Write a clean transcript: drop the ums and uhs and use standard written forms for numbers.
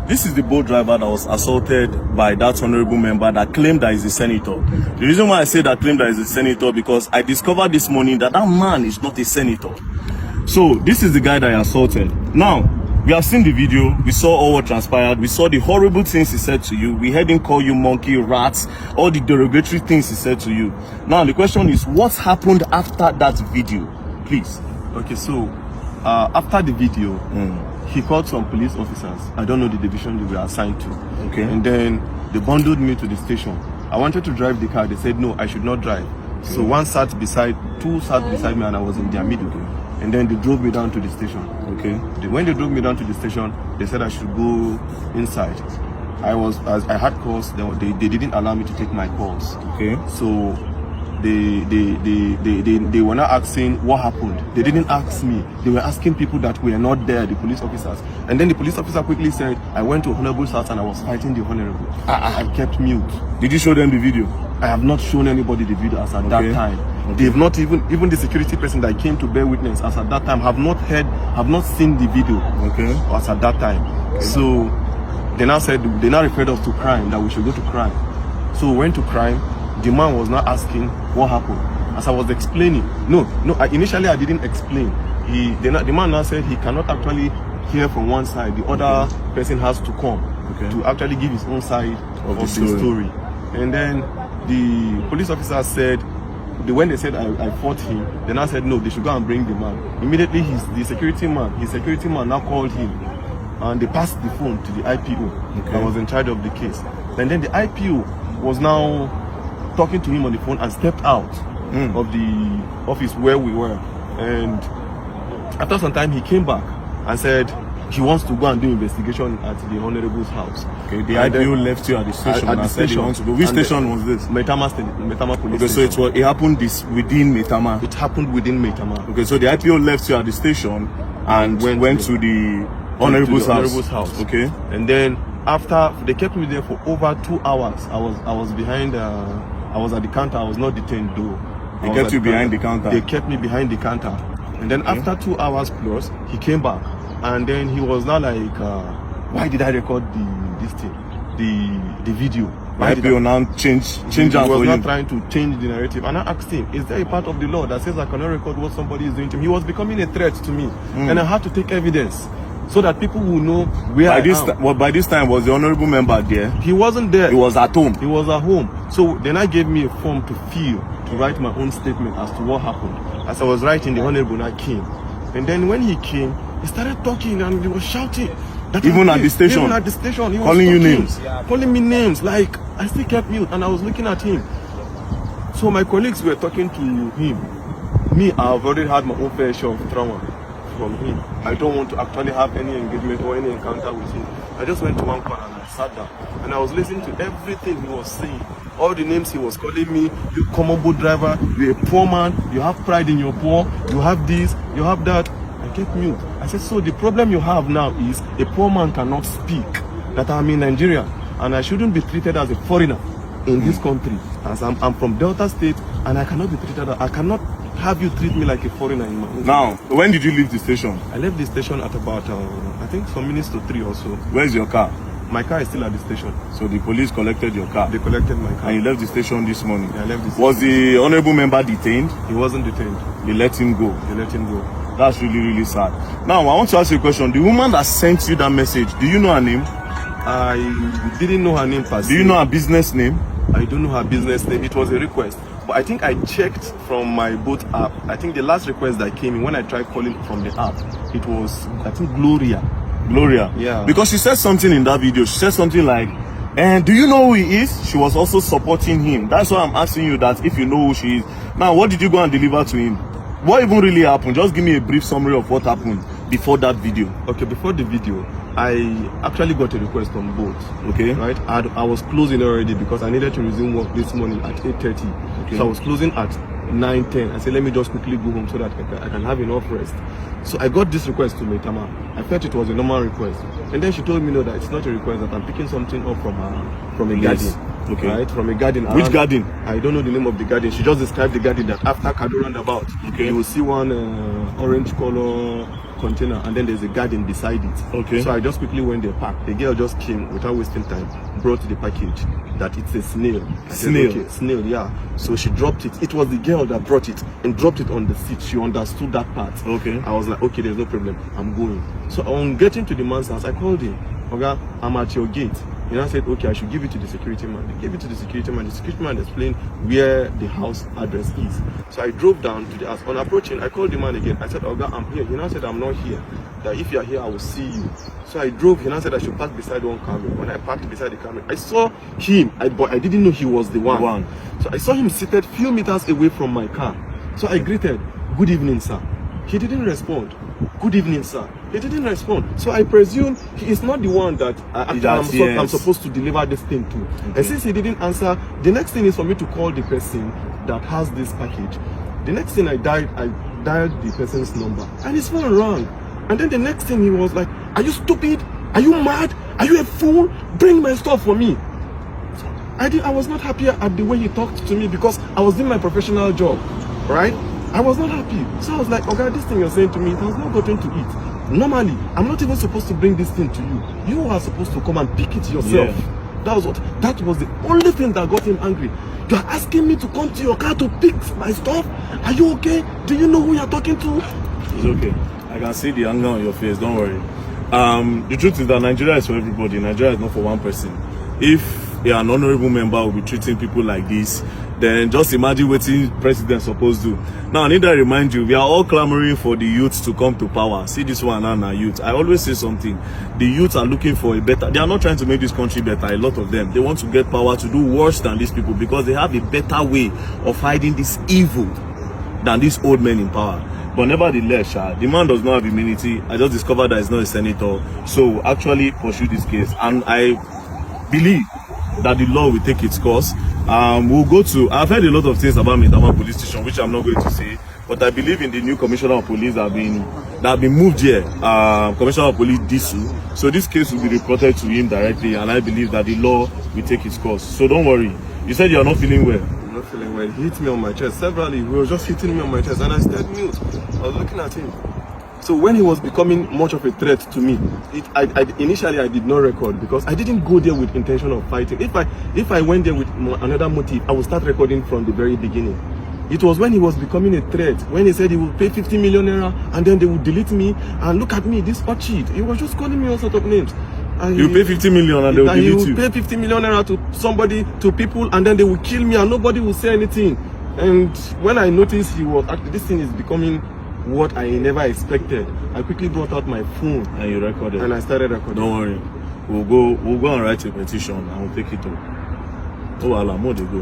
This is the boat driver that was assaulted by that honorable member that claimed that he's a senator. The reason why I say that claimed that he's a senator, because I discovered this morning that that man is not a senator. So this is the guy that I assaulted. Now, we have seen the video, we saw all what transpired, we saw the horrible things he said to you, we heard him call you monkey, rats, all the derogatory things he said to you. Now the question is, what happened after that video? Please. Okay, so after the video, he called some police officers. I don't know the division they were assigned to. Okay. And then they bundled me to the station. I wanted to drive the car. They said no, I should not drive. Okay. So two sat beside me, and I was in their middle. And then they drove me down to the station. Okay. When they drove me down to the station, they said I should go inside. I had calls. They didn't allow me to take my calls. Okay. So they were not asking what happened. They didn't ask me. They were asking people that were not there, the police officers. And then the police officer quickly said, I went to Honorable's house and I was fighting the Honorable. I kept mute. Did you show them the video? I have not shown anybody the video as at that time. Okay. They've not even the security person that came to bear witness as at that time have not seen the video. Okay. As at that time. Okay. So they now referred us to crime, that we should go to crime. So we went to crime. The man was not asking what happened. As I was explaining, initially I didn't explain. The man now said he cannot actually hear from one side. The other person has to come to actually give his own side of the story. And then the police officer said, when they said I fought him, they now said no, they should go and bring the man. Immediately his security man now called him, and they passed the phone to the IPO that was in charge of the case. And then the IPO was now talking to him on the phone and stepped out of the office where we were. And after some time, he came back and said he wants to go and do investigation at the Honorable's house. Okay, the IPO left you at the station. At the station. Which station was this? Maitama police station. So it happened within Maitama? It happened within Maitama. Okay, so the IPO left you at the station and went to the Honorable's house. Okay. And then after, they kept me there for over 2 hours. I was behind I was at the counter. I was not detained though. They kept you behind the counter? They kept me behind the counter. And then after 2 hours plus, he came back. And then he was now like, why did I record the video? Why did IPO now change He was not trying to change the narrative. And I asked him, is there a part of the law that says I cannot record what somebody is doing to me? He was becoming a threat to me. And I had to take evidence so that people will know where I am. By this time, was the honorable member there? He wasn't there. He was at home. He was at home. So then I gave me a form to fill, to write my own statement as to what happened. As I was writing, the honorable now came. And then when he came, he started talking and he was shouting. Even at the station? Even at the station. He was calling you names? Calling me names. Like, I still kept mute and I was looking at him. So my colleagues were talking to him. Me, I've already had my own fair share of trauma from him. I don't want to actually have any engagement or any encounter with him. I just went to one corner and I sat down and I was listening to everything he was saying. All the names he was calling me, you common boat driver, you're a poor man, you have pride in your poor, you have this, you have that. I kept mute. I said, so the problem you have now is a poor man cannot speak, that I'm in Nigeria and I shouldn't be treated as a foreigner in this country. As I'm from Delta State and I cannot be treated, I cannot have you treat me like a foreigner in my own. Now, when did you leave the station? I left the station at about, I think some minutes to 3 or so. Where's your car? My car is still at the station. So the police collected your car? They collected my car. And you left the station this morning? Yeah, I left the station. Was the honorable member detained? He wasn't detained. They let him go? They let him go. That's really, really sad. Now, I want to ask you a question. The woman that sent you that message, do you know her name? I didn't know her name per se. Do you know her business name? I don't know her business name. It was a request. But I think I checked from my boat app. I think the last request that came in when I tried calling from the app, it was, I think, Gloria. Gloria? Yeah. Because she said something in that video. She said something like, and do you know who he is? She was also supporting him. That's why I'm asking you that if you know who she is. Now, what did you go and deliver to him? What even really happened? Just give me a brief summary of what happened before that video. Okay, before the video, I actually got a request on boat. Okay. Right? I was closing already because I needed to resume work this morning at 8:30. Okay. So I was closing at 9:10. I said, let me just quickly go home so that I can have enough rest. So I got this request to Maitama. I felt it was a normal request. And then she told me, no, that it's not a request, that I'm picking something up from a garden. Okay. Right? From a garden. Which garden? I don't know the name of the garden. She just described the garden that after Kado roundabout, okay, you will see one orange color container, and then there's a garden beside it. Okay. So I just quickly went there, parked. The girl just came without wasting time, brought the package that it's a snail. I said, Snail? okay, snail, yeah. So she dropped it. It was the girl that brought it and dropped it on the seat. She understood that part. Okay. I was like, okay, there's no problem. I'm going. So on getting to the man's house, I called him. Okay, I'm at your gate. You know, I said, okay, I should give it to the security man. They gave it to the security man. The security man explained where the house address is. So I drove down to the house. On approaching, I called the man again. I said, Oga, I'm here. He now said, I'm not here. That if you're here, I will see you. So I drove. He now said I should park beside one camera. When I parked beside the camera, I saw him. But I didn't know he was the one. So I saw him seated few meters away from my car. So I greeted, good evening, sir. He didn't respond. Good evening, sir. He didn't respond. So I presume he is not the one that I'm supposed to deliver this thing to. Okay. And since he didn't answer, the next thing is for me to call the person that has this package. The next thing I dialed the person's number, and his phone rang. And then the next thing he was like, are you stupid? Are you mad? Are you a fool? Bring my stuff for me. So I was not happy at the way he talked to me because I was doing my professional job, right? I was not happy. So I was like, okay, this thing you're saying to me, it has not gotten to it. Normally, I'm not even supposed to bring this thing to you. You are supposed to come and pick it yourself. Yeah. That was the only thing that got him angry. You are asking me to come to your car to pick my stuff? Are you okay? Do you know who you're talking to? It's okay. I can see the anger on your face, don't worry. The truth is that Nigeria is for everybody. Nigeria is not for one person. If an honorable member will be treating people like this, then just imagine what the president is supposed to do. Now, I need to remind you, we are all clamoring for the youth to come to power. See this one and our youth. I always say something. The youth are looking for a better... They are not trying to make this country better, a lot of them. They want to get power to do worse than these people because they have a better way of hiding this evil than these old men in power. But nevertheless, the man does not have immunity. I just discovered that he's not a senator. So actually pursue this case. And I believe that the law will take its course. We'll go to... I've heard a lot of things about Maitama Police Station, which I'm not going to say. But I believe in the new Commissioner of Police that have been moved here. Commissioner of Police Disu. So this case will be reported to him directly. And I believe that the law will take its course. So don't worry. You said you're not feeling well. I'm not feeling well. He hit me on my chest severally. He was just hitting me on my chest. And I stayed mute. I was looking at him. So when he was becoming much of a threat to me, initially I did not record because I didn't go there with intention of fighting. If I went there with another motive, I would start recording from the very beginning. It was when he was becoming a threat, when he said he would pay 50 million naira and then they would delete me. And look at me, this cheat. He was just calling me all sorts of names. And you pay 50 million and they will delete you. He would pay 50 million naira to somebody, to people, and then they would kill me and nobody would say anything. And when I noticed he was actually, this thing is becoming what I never expected, I quickly brought out my phone and you recorded. And I started recording. Don't worry, we'll go and write a petition and we'll take it up. Oh, Allah, more they go.